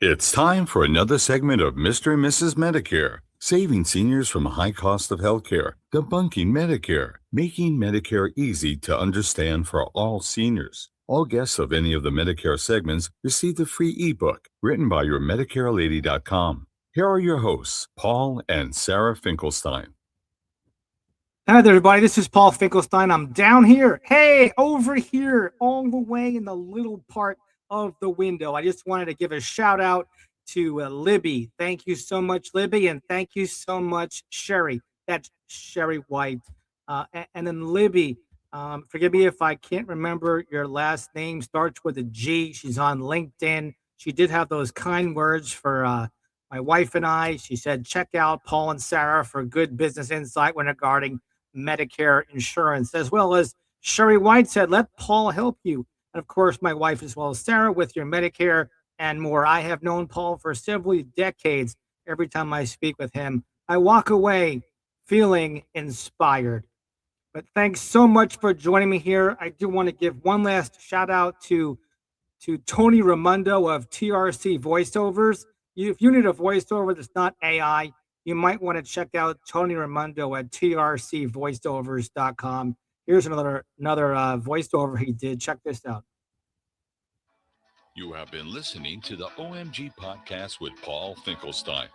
It's time for another segment of Mr. and Mrs. Medicare, saving seniors from a high cost of healthcare, debunking Medicare, making Medicare easy to understand for all seniors. All guests of any of the Medicare segments receive the free ebook written by your MedicareLady.com. Here are your hosts, Paul and Sarah Finkelstein. Hi there, everybody. This is Paul Finkelstein. I'm down here. Hey, over here, all the way in the little part of the window. I just wanted to give a shout out to Libby. Thank you so much, Libby. And thank you so much, Sherry. That's Sherry White. And then Libby, forgive me if I can't remember your last name. Starts with a G. She's on LinkedIn. She did have those kind words for my wife and I. She said, check out Paul and Sarah for good business insight when regarding Medicare insurance, as well as Sherry White said, let Paul help you. And of course, my wife, as well as Sarah, with your Medicare and more. I have known Paul for several decades. Every time I speak with him, I walk away feeling inspired. But thanks so much for joining me here. I do want to give one last shout out to Tony Raimondo of TRC Voiceovers. If you need a voiceover that's not AI, you might want to check out Tony Raimondo at trcvoiceovers.com. Here's another voiceover he did. Check this out. You have been listening to the OMG podcast with Paul Finkelstein.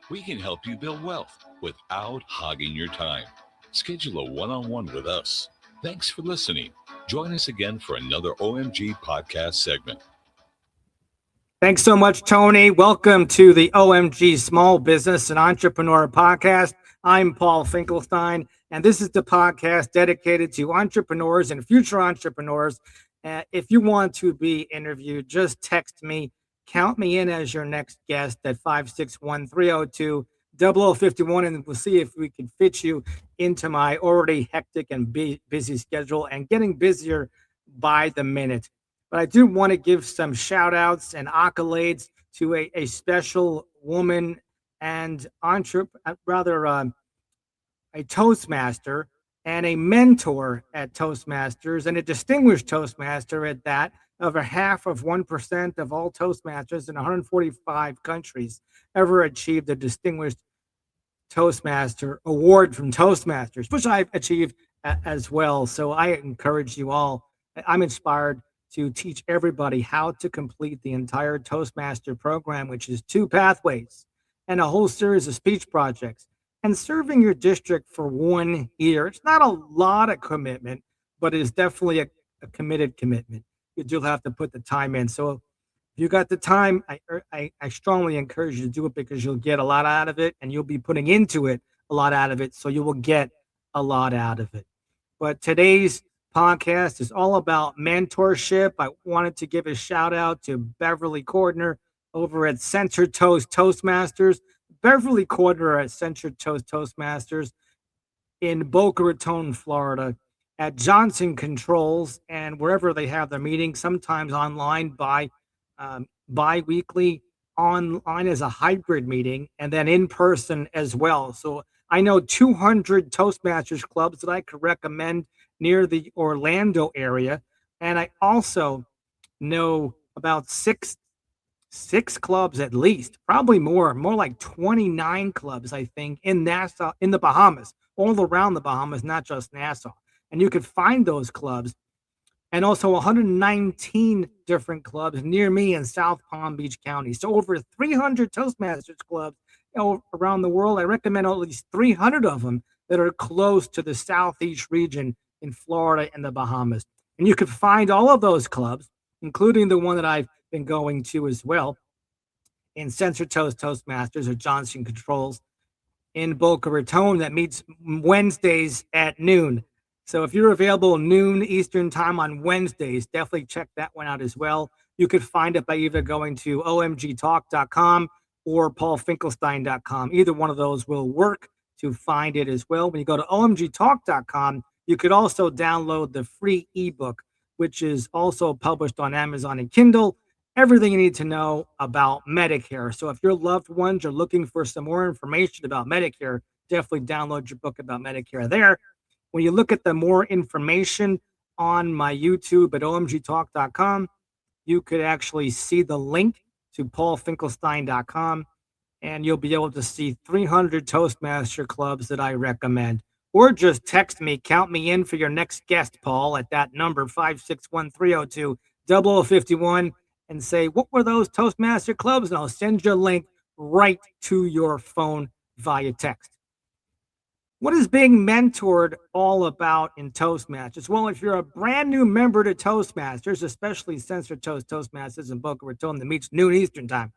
We can help you build wealth without hogging your time. Schedule a one-on-one with us. Thanks for listening. Join us again for another OMG podcast segment. Thanks so much, Tony. Welcome to the OMG Small Business and Entrepreneur Podcast. I'm Paul Finkelstein, and this is the podcast dedicated to entrepreneurs and future entrepreneurs. If you want to be interviewed, just text me. Count me in as your next guest at 561-302-0051, and we'll see if we can fit you into my already hectic and busy schedule and getting busier by the minute. But I do want to give some shout outs and accolades to a special woman and a Toastmaster and a mentor at Toastmasters and a distinguished Toastmaster at that, of a half of 1% of all Toastmasters in 145 countries ever achieved a distinguished Toastmaster award from Toastmasters, which I've achieved as well. So I encourage you all. I'm inspired to teach everybody how to complete the entire Toastmaster program, which is 2 pathways and a whole series of speech projects and serving your district for 1 year. It's not a lot of commitment, but it's definitely a committed commitment. You do have to put the time in. So if you got the time, I strongly encourage you to do it, because you'll get a lot out of it and you'll be putting into it a lot out of it. So you will get a lot out of it. But today's podcast is all about mentorship. I wanted to give a shout out to Beverly Cordner over at Center Toast Toastmasters. Beverly Cordner at Center Toast Toastmasters in Boca Raton, Florida, at Johnson Controls, and wherever they have their meetings, sometimes online bi-weekly, online as a hybrid meeting, and then in person as well. So I know 200 Toastmasters clubs that I could recommend near the Orlando area. And I also know about six clubs at least, probably more like 29 clubs, I think, in Nassau, in the Bahamas, all around the Bahamas, not just Nassau. And you could find those clubs, and also 119 different clubs near me in South Palm Beach County. So over 300 Toastmasters clubs around the world. I recommend at least 300 of them that are close to the Southeast region in Florida and the Bahamas. And you can find all of those clubs, including the one that I've been going to as well, in Center Toast Toastmasters or Johnson Controls in Boca Raton, that meets Wednesdays at noon. So if you're available noon Eastern time on Wednesdays, definitely check that one out as well. You could find it by either going to omgtalk.com or paulfinkelstein.com. Either one of those will work to find it as well. When you go to omgtalk.com, you could also download the free ebook, which is also published on Amazon and Kindle. Everything you need to know about Medicare. So if your loved ones are looking for some more information about Medicare, definitely download your book about Medicare there. When you look at the more information on my YouTube at omgtalk.com, you could actually see the link to paulfinkelstein.com, and you'll be able to see 300 Toastmaster clubs that I recommend. Or just text me, count me in for your next guest, Paul, at that number 561-302-0051, and say, what were those Toastmaster clubs? And I'll send you a link right to your phone via text. What is being mentored all about in Toastmasters? Well, if you're a brand new member to Toastmasters, especially Sensor Toast Toastmasters in Boca Raton that meets noon Eastern time,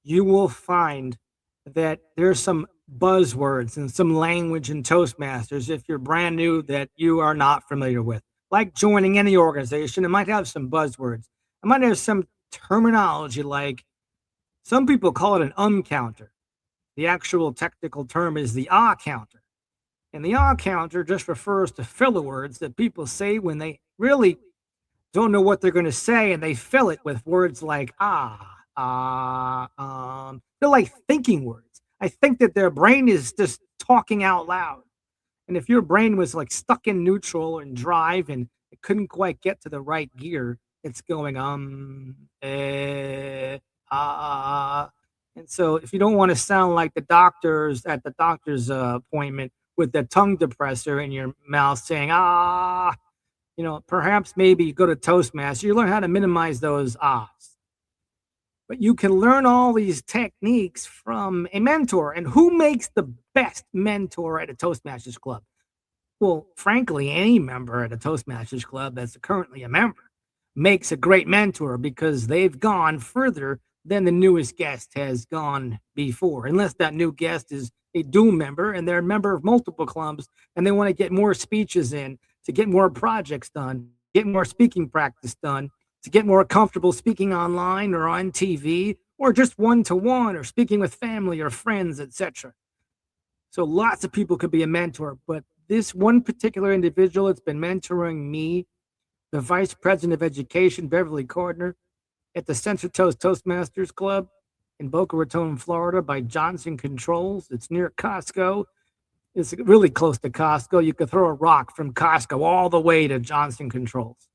you will find that there's some buzzwords and some language in Toastmasters if you're brand new that you are not familiar with. Like joining any organization, it might have some buzzwords. It might have some terminology like some people call it an counter. The actual technical term is the counter. And the counter just refers to filler words that people say when they really don't know what they're going to say, and they fill it with words like they're like thinking words. I think that their brain is just talking out loud. And if your brain was like stuck in neutral and drive and it couldn't quite get to the right gear, it's going and so if you don't want to sound like the doctors at the doctor's appointment with the tongue depressor in your mouth saying perhaps maybe go to Toastmaster. You learn how to minimize those ahs. But you can learn all these techniques from a mentor. And who makes the best mentor at a Toastmasters club? Well, frankly, any member at a Toastmasters club that's currently a member makes a great mentor because they've gone further than the newest guest has gone before, unless that new guest is a dual member and they're a member of multiple clubs and they want to get more speeches in, to get more projects done, get more speaking practice done, to get more comfortable speaking online or on TV, or just one-to-one or speaking with family or friends, etc. So lots of people could be a mentor, but this one particular individual that's been mentoring me, the Vice President of Education, Beverly Cordner, at the Sensor Toast Toastmasters Club in Boca Raton, Florida by Johnson Controls. It's near Costco. It's really close to Costco. You could throw a rock from Costco all the way to Johnson Controls.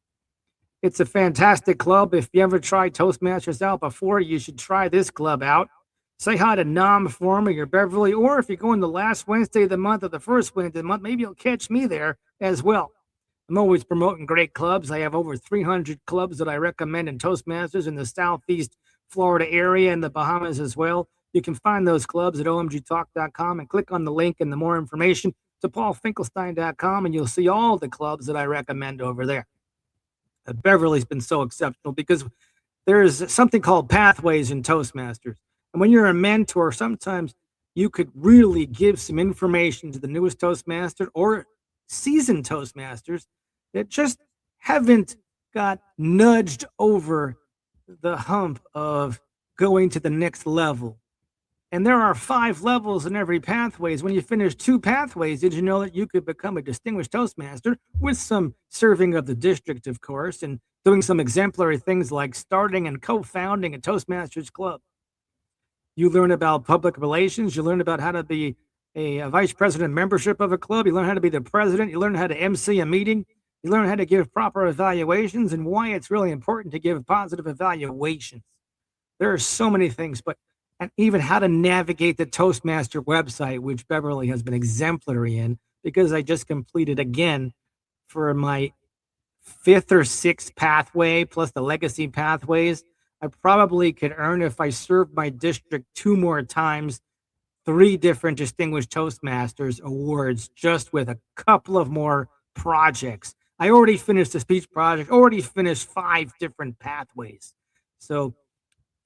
It's a fantastic club. If you ever tried Toastmasters out before, you should try this club out. Say hi to Nam, Former, or Beverly, or if you're going the last Wednesday of the month or the first Wednesday of the month, maybe you'll catch me there as well. I'm always promoting great clubs. I have over 300 clubs that I recommend in Toastmasters in the Southeast Florida area and the Bahamas as well. You can find those clubs at omgtalk.com and click on the link and the more information to paulfinkelstein.com, and you'll see all the clubs that I recommend over there. Beverly's been so exceptional because there's something called pathways in Toastmasters. And when you're a mentor, sometimes you could really give some information to the newest Toastmaster or seasoned Toastmasters that just haven't got nudged over the hump of going to the next level. And there are 5 levels in every pathways. When you finish 2 pathways, did you know that you could become a distinguished Toastmaster with some serving of the district, of course, and doing some exemplary things like starting and co-founding a Toastmasters club? You learn about public relations. You learn about how to be a vice president membership of a club. You learn how to be the president. You learn how to MC a meeting. You learn how to give proper evaluations and why it's really important to give positive evaluations. There are so many things, and even how to navigate the Toastmaster website, which Beverly has been exemplary in, because I just completed again for my 5th or 6th pathway plus the legacy pathways. I probably could earn, if I served my district 2 more times, 3 different distinguished Toastmasters awards just with a couple of more projects. I already finished the speech project, already finished 5 different pathways.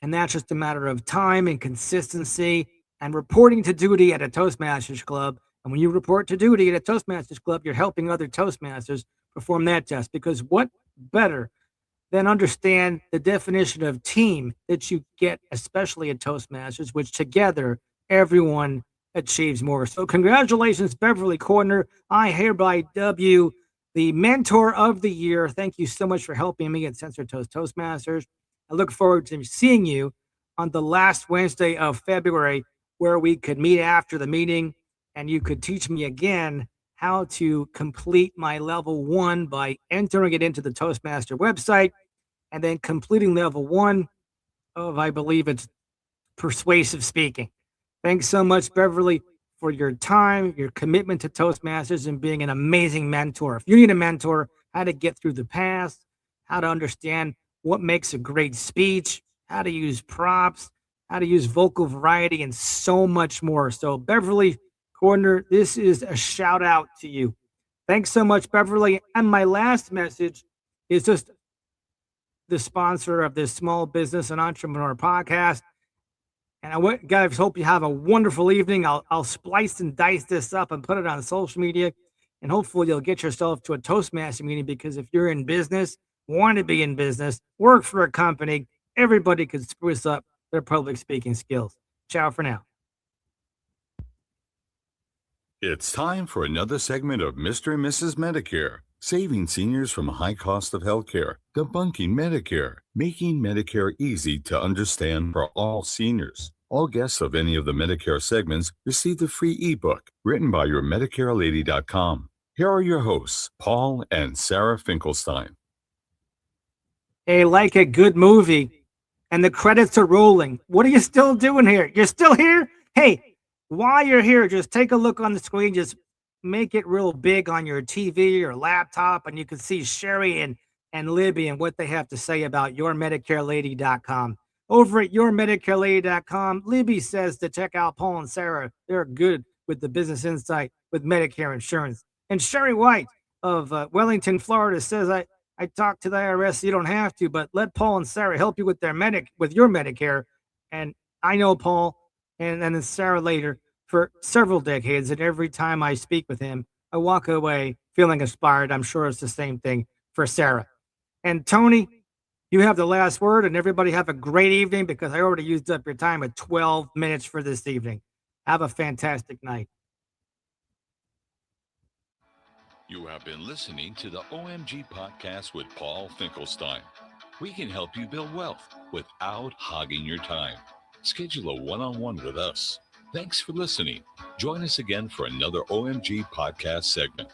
And that's just a matter of time and consistency and reporting to duty at a Toastmasters club. And when you report to duty at a Toastmasters club, you're helping other Toastmasters perform that test, because what better than understand the definition of team that you get, especially at Toastmasters, which together everyone achieves more. So congratulations, Beverly Cordner. I hereby dub you the Mentor of the Year. Thank you so much for helping me at Sensor Toast Toastmasters. I look forward to seeing you on the last Wednesday of February, where we could meet after the meeting and you could teach me again how to complete my level 1 by entering it into the Toastmaster website and then completing level 1 of, I believe it's persuasive speaking. Thanks so much, Beverly, for your time, your commitment to Toastmasters, and being an amazing mentor. If you need a mentor, how to get through the past, how to understand what makes a great speech, how to use props, how to use vocal variety, and so much more. So, Beverly Cordner, this is a shout out to you. Thanks so much, Beverly. And my last message is just the sponsor of this small business and entrepreneur podcast. And guys, hope you have a wonderful evening. I'll splice and dice this up and put it on social media. And hopefully you'll get yourself to a Toastmaster meeting, because if you're in business, want to be in business, work for a company, everybody could spruce up their public speaking skills. Ciao for now. It's time for another segment of Mr. and Mrs. Medicare, saving seniors from a high cost of healthcare, debunking Medicare, making Medicare easy to understand for all seniors. All guests of any of the Medicare segments receive the free ebook written by your MedicareLady.com. Here are your hosts, Paul and Sarah Finkelstein. Hey, like a good movie, and the credits are rolling. What are you still doing here? You're still here? Hey, while you're here, just take a look on the screen. Just make it real big on your TV or laptop, and you can see Sherry and Libby and what they have to say about yourMedicareLady.com. Over at yourMedicareLady.com, Libby says to check out Paul and Sarah. They're good with the business insight with Medicare insurance. And Sherry White of Wellington, Florida says, I talked to the IRS. You don't have to, but let Paul and Sarah help you with your Medicare. And I know Paul and then Sarah later for several decades, and every time I speak with him, I walk away feeling inspired. I'm sure it's the same thing for Sarah. And Tony, you have the last word, and everybody have a great evening, because I already used up your time at 12 minutes for this evening. Have a fantastic night. You have been listening to the OMG podcast with Paul Finkelstein. We can help you build wealth without hogging your time. Schedule a one-on-one with us. Thanks for listening. Join us again for another OMG podcast segment.